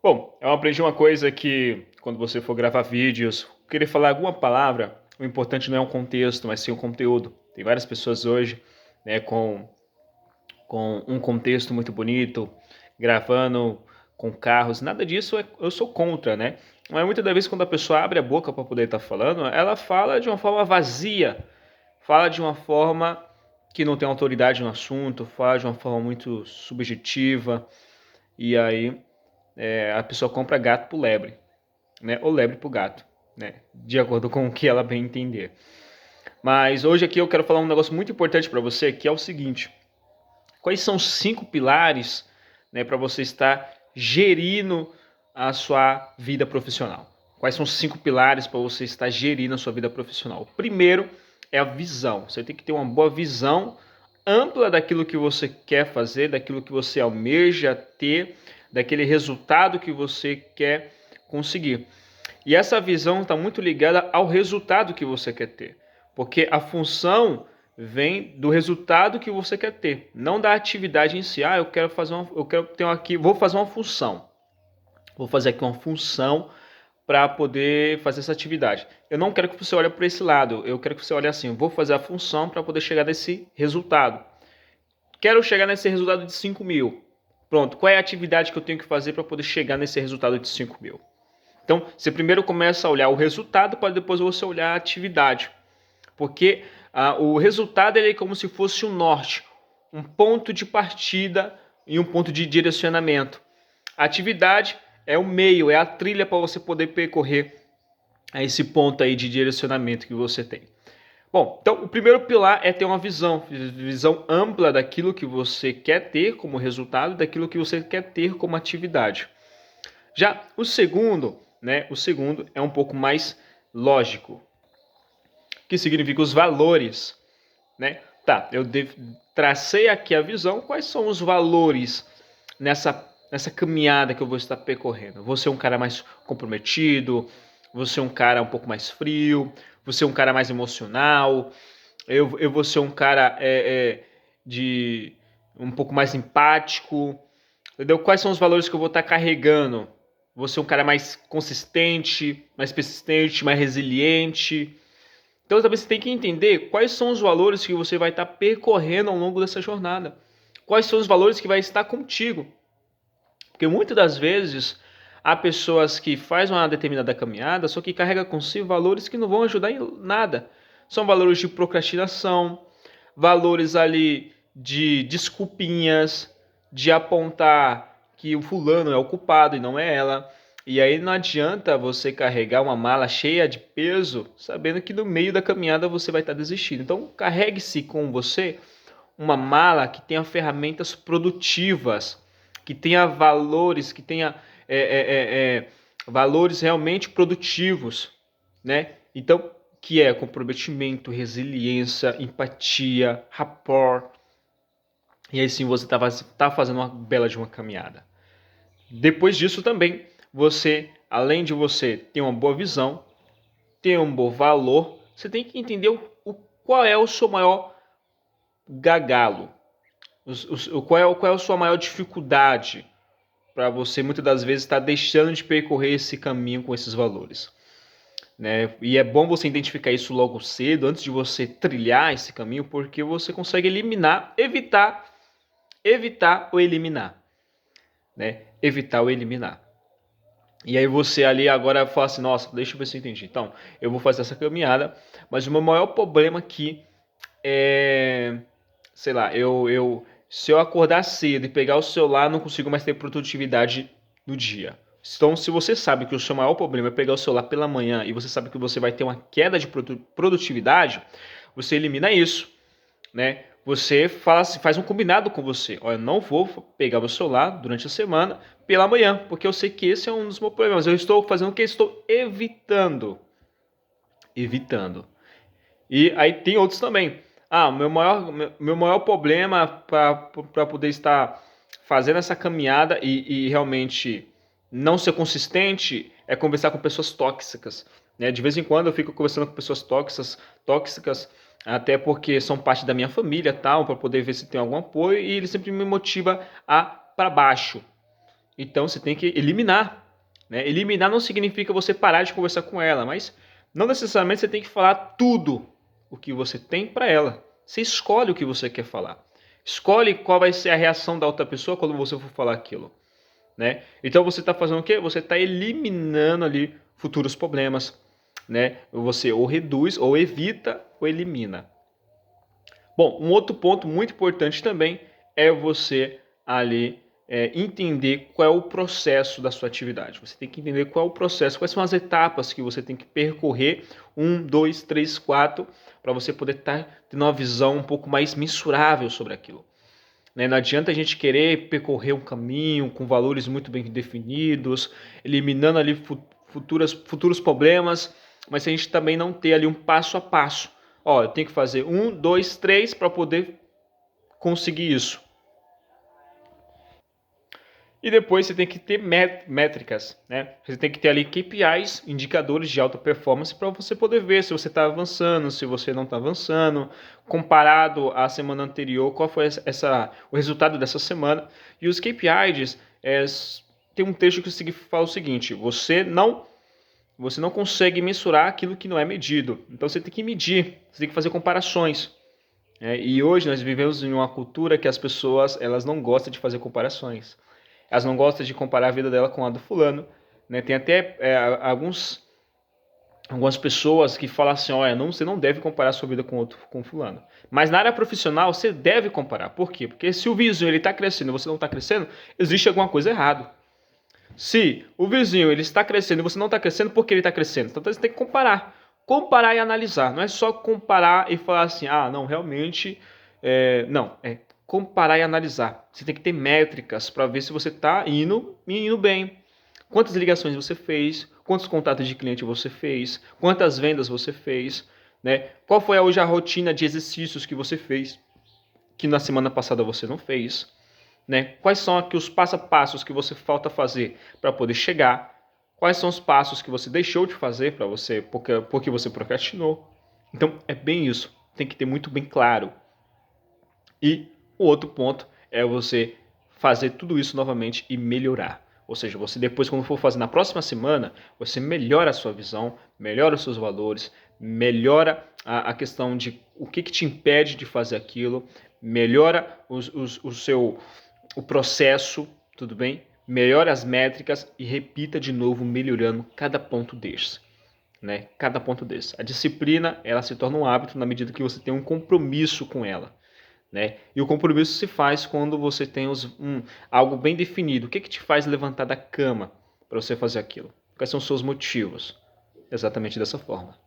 Bom, eu aprendi uma coisa que quando você for gravar vídeos, querer falar alguma palavra, o importante não é o contexto, mas sim o conteúdo. Tem várias pessoas hoje, né, com um contexto muito bonito, gravando com carros, nada disso eu sou contra, né? Mas muitas das vezes quando a pessoa abre a boca para poder estar falando, ela fala de uma forma vazia, fala de uma forma que não tem autoridade no assunto, fala de uma forma muito subjetiva, e aí a pessoa compra gato por lebre, né? Ou lebre por gato, né? De acordo com o que ela bem entender. Mas hoje aqui eu quero falar um negócio muito importante para você, que é o seguinte: quais são os 5 pilares, né, para você estar gerindo a sua vida profissional? Quais são os 5 pilares para você estar gerindo a sua vida profissional? O primeiro é a visão. Você tem que ter uma boa visão ampla daquilo que você quer fazer, daquilo que você almeja ter, daquele resultado que você quer conseguir. E essa visão está muito ligada ao resultado que você quer ter, porque a função vem do resultado que você quer ter, não da atividade em si. Eu quero fazer eu quero ter aqui, vou fazer uma função, vou fazer aqui uma função para poder fazer essa atividade. Eu não quero que você olhe para esse lado, eu quero que você olhe assim, vou fazer a função para poder chegar nesse resultado. Quero chegar nesse resultado de 5 mil. Pronto, qual é a atividade que eu tenho que fazer para poder chegar nesse resultado de 5 mil? Então, você primeiro começa a olhar o resultado para depois você olhar a atividade. Porque o resultado ele é como se fosse um norte, um ponto de partida e um ponto de direcionamento. A atividade é o meio, é a trilha para você poder percorrer a esse ponto aí de direcionamento que você tem. Bom, então o primeiro pilar é ter uma visão ampla daquilo que você quer ter como resultado, daquilo que você quer ter como atividade. Já o segundo, né? O segundo é um pouco mais lógico, que significa os valores, né? Tá, tracei aqui a visão, quais são os valores nessa caminhada que eu vou estar percorrendo? Vou ser um cara mais comprometido, vou ser um cara um pouco mais frio, vou ser um cara mais emocional, eu vou ser um cara de um pouco mais empático, entendeu? Quais são os valores que eu vou estar carregando? Vou ser um cara mais consistente, mais persistente, mais resiliente. Então também você tem que entender quais são os valores que você vai estar percorrendo ao longo dessa jornada. Quais são os valores que vai estar contigo. Porque muitas das vezes há pessoas que fazem uma determinada caminhada, só que carrega consigo valores que não vão ajudar em nada. São valores de procrastinação, valores ali de desculpinhas, de apontar que o fulano é o culpado e não é ela. E aí não adianta você carregar uma mala cheia de peso, sabendo que no meio da caminhada você vai estar desistindo. Então carregue-se com você uma mala que tenha ferramentas produtivas, que tenha valores, que tenha valores realmente produtivos, né? Então, que é comprometimento, resiliência, empatia, rapport. E aí sim você tá fazendo uma bela de uma caminhada. Depois disso também, você, além de você ter uma boa visão, ter um bom valor, você tem que entender qual é o seu maior gargalo, qual é a sua maior dificuldade para você muitas das vezes estar deixando de percorrer esse caminho com esses valores. Né? E é bom você identificar isso logo cedo, antes de você trilhar esse caminho, porque você consegue eliminar, evitar ou eliminar. Né? Evitar ou eliminar. E aí você ali agora fala assim, nossa, deixa eu ver se eu entendi. Então, eu vou fazer essa caminhada, mas o meu maior problema aqui é, sei lá, se eu acordar cedo e pegar o celular, não consigo mais ter produtividade no dia. Então, se você sabe que o seu maior problema é pegar o celular pela manhã e você sabe que você vai ter uma queda de produtividade, você elimina isso, né? Você faz um combinado com você. Olha, eu não vou pegar meu celular durante a semana pela manhã, porque eu sei que esse é um dos meus problemas. Eu estou fazendo o que? Estou evitando. Evitando. E aí tem outros também. Meu maior problema para poder estar fazendo essa caminhada e realmente não ser consistente é conversar com pessoas tóxicas. Né? De vez em quando eu fico conversando com pessoas tóxicas, até porque são parte da minha família, tal, para poder ver se tem algum apoio, e ele sempre me motiva a para baixo. Então você tem que eliminar. Né? Eliminar não significa você parar de conversar com ela, mas não necessariamente você tem que falar tudo o que você tem para ela. Você escolhe o que você quer falar. Escolhe qual vai ser a reação da outra pessoa quando você for falar aquilo. Né? Então você está fazendo o quê? Você está eliminando ali futuros problemas. Né? Você ou reduz, ou evita, ou elimina. Bom, um outro ponto muito importante também é você ali entender qual é o processo da sua atividade. Você tem que entender qual é o processo, quais são as etapas que você tem que percorrer, 1, 2, 3, 4, para você poder tendo uma visão um pouco mais mensurável sobre aquilo. Né? Não adianta a gente querer percorrer um caminho com valores muito bem definidos, eliminando ali futuros problemas, mas se a gente também não ter ali um passo a passo. Ó, eu tenho que fazer 1, 2, 3 para poder conseguir isso. E depois você tem que ter métricas, né? Você tem que ter ali KPIs, indicadores de alta performance, para você poder ver se você está avançando, se você não está avançando, comparado à semana anterior, qual foi o resultado dessa semana. E os KPIs, tem um texto que fala o seguinte: você não consegue mensurar aquilo que não é medido. Então você tem que medir, você tem que fazer comparações. E hoje nós vivemos em uma cultura que as pessoas elas não gostam de fazer comparações. Elas não gostam de comparar a vida dela com a do fulano. Né? Tem até algumas pessoas que falam assim, olha, você não deve comparar a sua vida com fulano. Mas na área profissional você deve comparar. Por quê? Porque se o vizinho está crescendo e você não está crescendo, existe alguma coisa errada. Se o vizinho ele está crescendo e você não está crescendo, por que ele está crescendo? Então você tem que comparar. Comparar e analisar. Não é só comparar e falar assim, não, realmente... não, é comparar e analisar. Você tem que ter métricas para ver se você está indo bem. Quantas ligações você fez, quantos contatos de cliente você fez, quantas vendas você fez, né? Qual foi hoje a rotina de exercícios que você fez, que na semana passada você não fez, né? Quais são aqui os passo a passos que você falta fazer para poder chegar, quais são os passos que você deixou de fazer para você porque você procrastinou. Então é bem isso, tem que ter muito bem claro. E o outro ponto é você fazer tudo isso novamente e melhorar. Ou seja, você depois, quando for fazer na próxima semana, você melhora a sua visão, melhora os seus valores, melhora a questão de o que te impede de fazer aquilo, melhora o processo, tudo bem? Melhora as métricas e repita de novo, melhorando cada ponto desses. Né? Cada ponto desse. A disciplina ela se torna um hábito na medida que você tem um compromisso com ela. Né? E o compromisso se faz quando você tem algo bem definido. O que te faz levantar da cama para você fazer aquilo? Quais são os seus motivos? Exatamente dessa forma.